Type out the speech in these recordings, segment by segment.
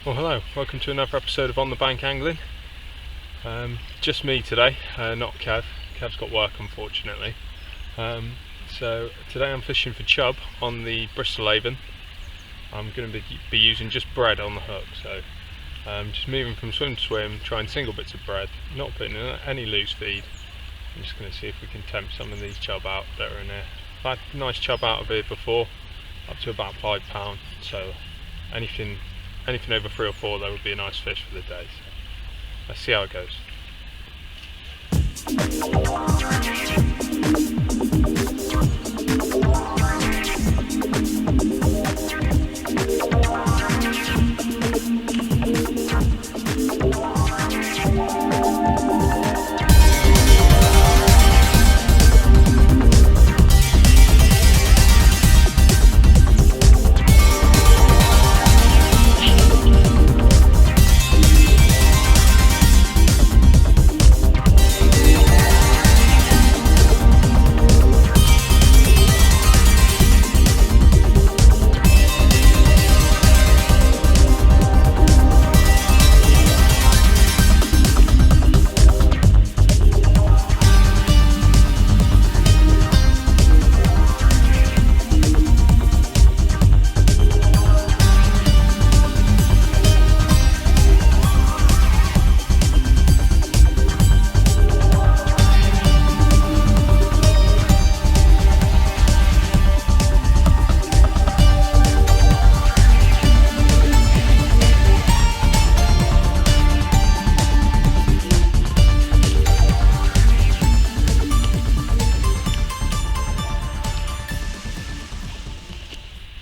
Well, hello, welcome to another episode of On the Bank Angling. Just me today, not Kev. Kev's got work, unfortunately. So today I'm fishing for chub on the Bristol Avon. I'm going to be using just bread on the hook, so just moving from swim to swim, trying single bits of bread, not putting in any loose feed. I'm just going to see if we can tempt some of these chub out that are in here. I've had nice chub out of here before, up to about £5, so anything over 3 or 4 that would be a nice fish for the day. So let's see how it goes.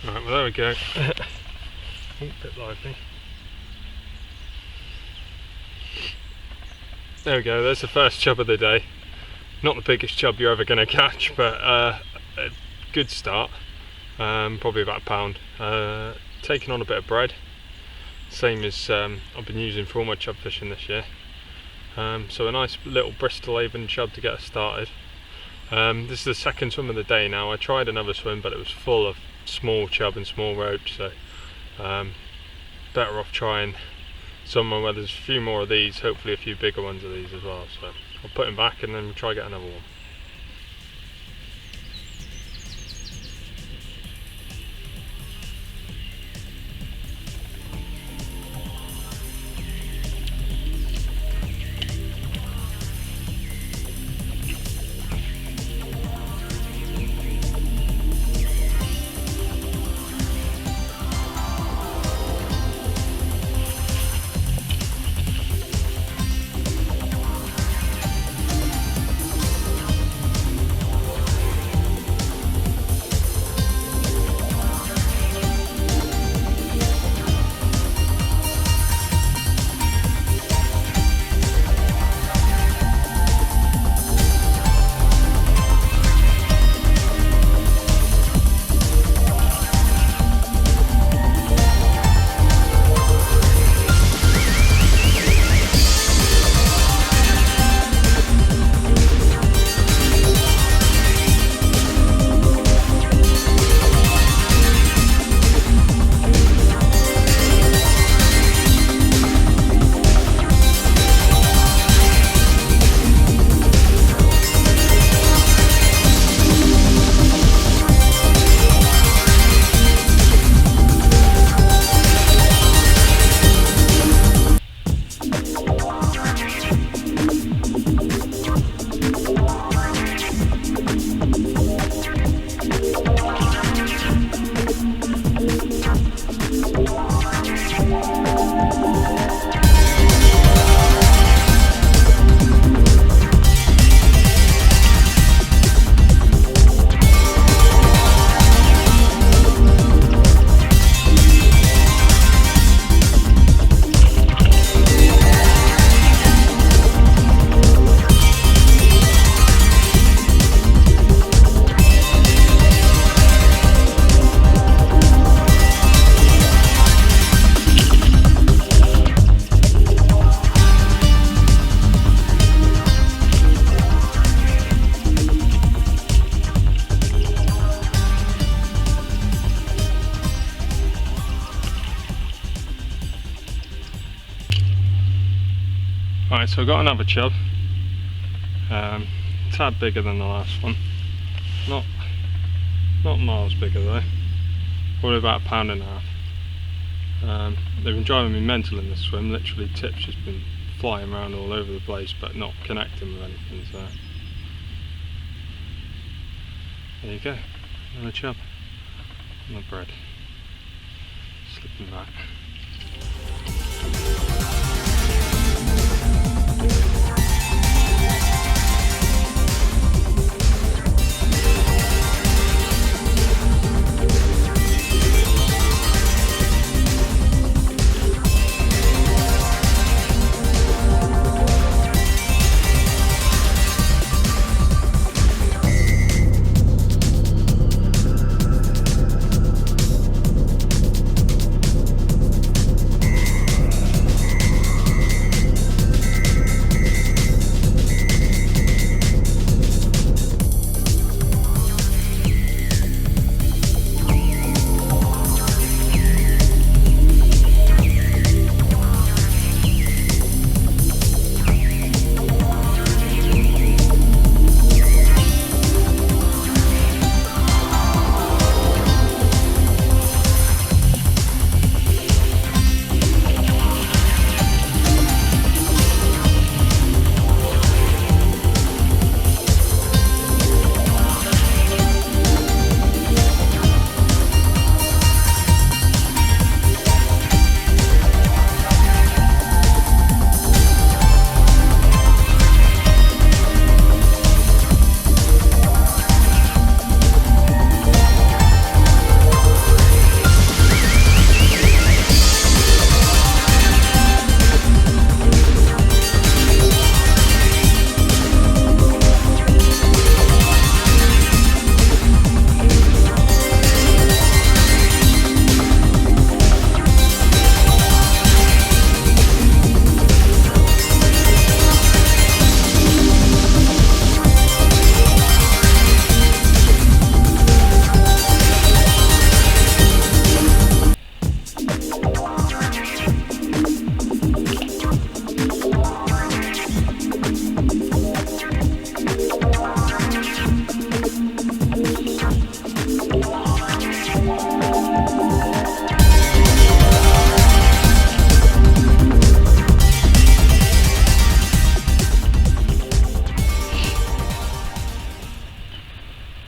Right, well there we go. A bit lively. There we go, there's the first chub of the day. Not the biggest chub you're ever going to catch, but a good start. Probably about £1. Taking on a bit of bread, same as I've been using for all my chub fishing this year. So a nice little Bristol Avon chub to get us started. This is the second swim of the day now. I tried another swim, but it was full of small chub and small roach, so better off trying somewhere where there's a few more of these, hopefully a few bigger ones of these as well. So I'll put him back and then we'll try get another one. Alright, so I've got another chub, a tad bigger than the last one, not miles bigger though, probably about £1.5. They've been driving me mental in this swim, literally tips just been flying around all over the place but not connecting with anything, so there you go, another chub on the bread, slipping back.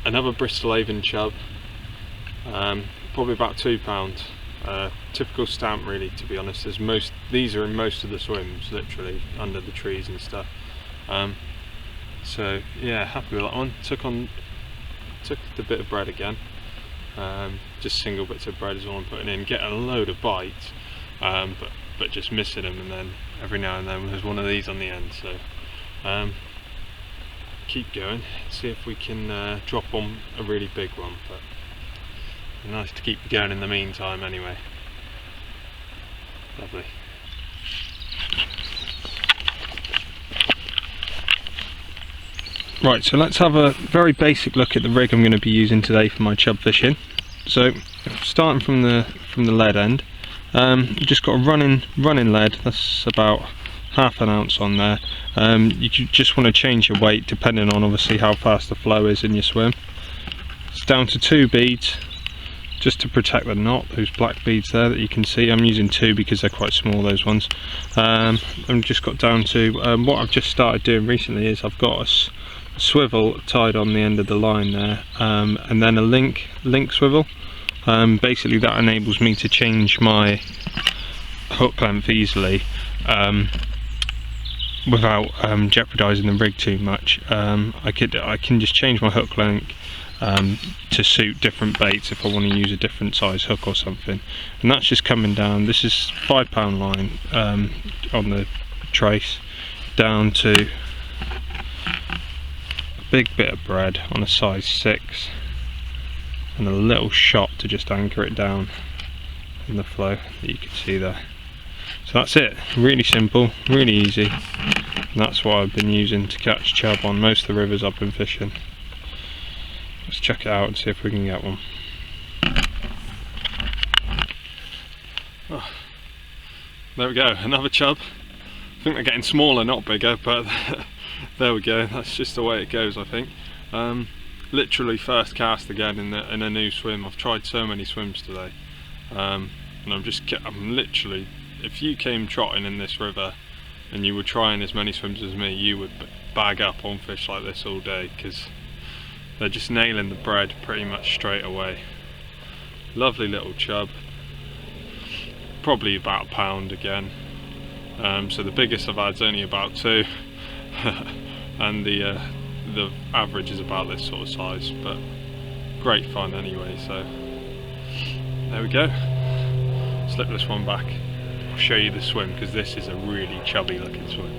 Another Bristol Avon chub, probably about £2. Typical stamp really, to be honest. These are in most of the swims, literally under the trees and stuff. So yeah, happy with that one. Took the bit of bread again. Just single bits of bread is all I'm putting in. Getting a load of bites, but just missing them, and then every now and then there's one of these on the end. So keep going, see if we can drop on a really big one, but nice to keep going in the meantime anyway. Lovely. Right, so let's have a very basic look at the rig I'm going to be using today for my chub fishing. So starting from the lead end, just got a running lead. That's about ½ ounce on there. You just want to change your weight depending on obviously how fast the flow is in your swim. It's down to 2 beads just to protect the knot, those black beads there that you can see. I'm using 2 because they're quite small, those ones. I've just got down to what I've just started doing recently is I've got a swivel tied on the end of the line there, and then a link swivel. Basically that enables me to change my hook length easily without jeopardizing the rig too much. I can just change my hook length to suit different baits if I want to use a different size hook or something, and that's just coming down. This is £5 line on the trace, down to a big bit of bread on a size 6 and a little shot to just anchor it down in the flow that you can see there. So that's it, really simple, really easy, and that's what I've been using to catch chub on most of the rivers I've been fishing. Let's check it out and see if we can get one. Oh, there we go, another chub I think they're getting smaller, not bigger, but there we go, that's just the way it goes, I think. Literally first cast again in a new swim. I've tried so many swims today, and I'm literally, if you came trotting in this river and you were trying as many swims as me, you would bag up on fish like this all day, because they're just nailing the bread pretty much straight away. Lovely little chub, probably about a pound again. So the biggest I've had is only about 2 and the average is about this sort of size, but great fun anyway. So there we go, slip this one back, I'll show you the swim, because this is a really chubby looking swim.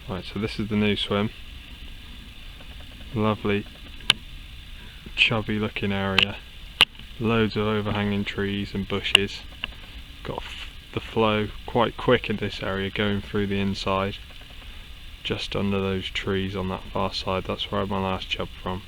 Right, so this is the new swim. Lovely chubby looking area, loads of overhanging trees and bushes. Got the flow quite quick in this area going through the inside, just under those trees on that far side. That's where I had my last chub from.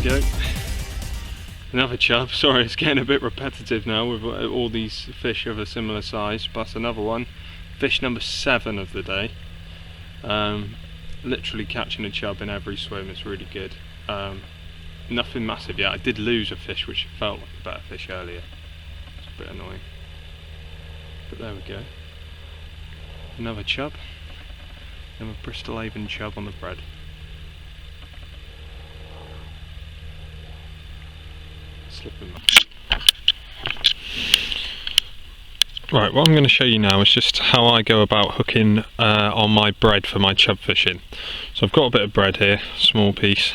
Go. Another chub. Sorry, it's getting a bit repetitive now with all these fish of a similar size, but that's another one. Fish number 7 of the day. Literally catching a chub in every swim. It's really good. Nothing massive yet. I did lose a fish which felt like a better fish earlier. It's a bit annoying, but there we go. Another chub. Another Bristol Avon chub on the bread. Right, what I'm going to show you now is just how I go about hooking on my bread for my chub fishing. So I've got a bit of bread here, small piece.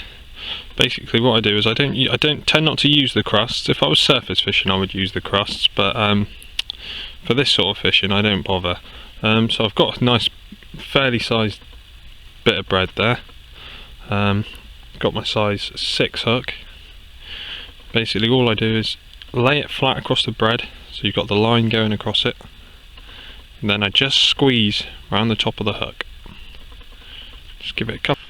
Basically what I do is I don't tend not to use the crusts. If I was surface fishing I would use the crusts, but for this sort of fishing I don't bother. So I've got a nice fairly sized bit of bread there. Got my size 6 hook. Basically all I do is lay it flat across the bread, so you've got the line going across it, and then I just squeeze around the top of the hook. Just give it a couple,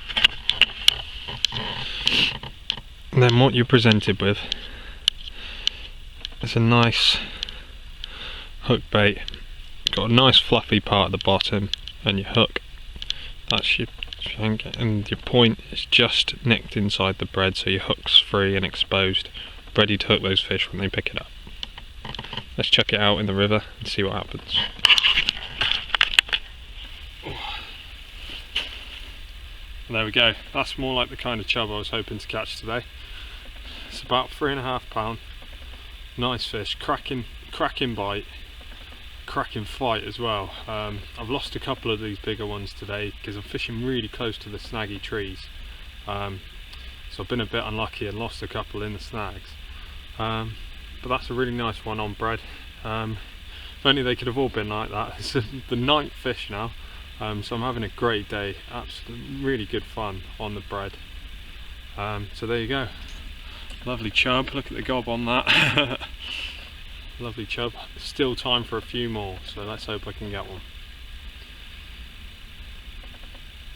and then what you're presented with is a nice hook bait. Got a nice fluffy part at the bottom, and your hook, that's your shank, and your point is just nicked inside the bread, so your hook's free and exposed, ready to hook those fish when they pick it up. Let's chuck it out in the river and see what happens. And there we go, that's more like the kind of chub I was hoping to catch today. It's about 3.5 pound, nice fish, cracking bite, cracking fight as well. I've lost a couple of these bigger ones today because I'm fishing really close to the snaggy trees, so I've been a bit unlucky and lost a couple in the snags. But that's a really nice one on bread. If only they could have all been like that. It's the 9th fish now, so I'm having a great day. Absolutely really good fun on the bread. So there you go, lovely chub. Look at the gob on that. Lovely chub. Still time for a few more, so let's hope I can get one.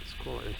It's quality.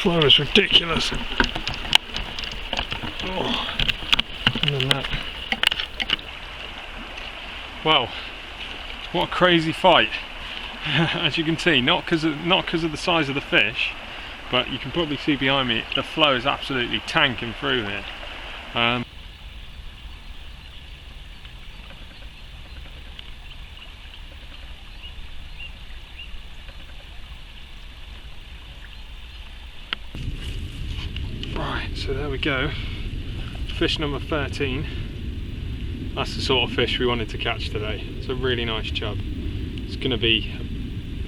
Flow is ridiculous. Oh, and then that. Wow, what a crazy fight. as you can see, not because of the size of the fish, but you can probably see behind me the flow is absolutely tanking through here. Right, so there we go, fish number 13. That's the sort of fish we wanted to catch today. It's a really nice chub. It's going to be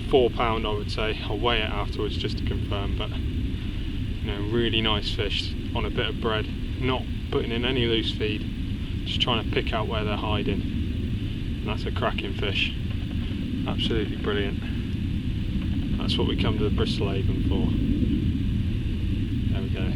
£4 I would say. I'll weigh it afterwards just to confirm, but you know, really nice fish on a bit of bread, not putting in any loose feed, just trying to pick out where they're hiding, and that's a cracking fish. Absolutely brilliant. That's what we come to the Bristol Avon for. There we go.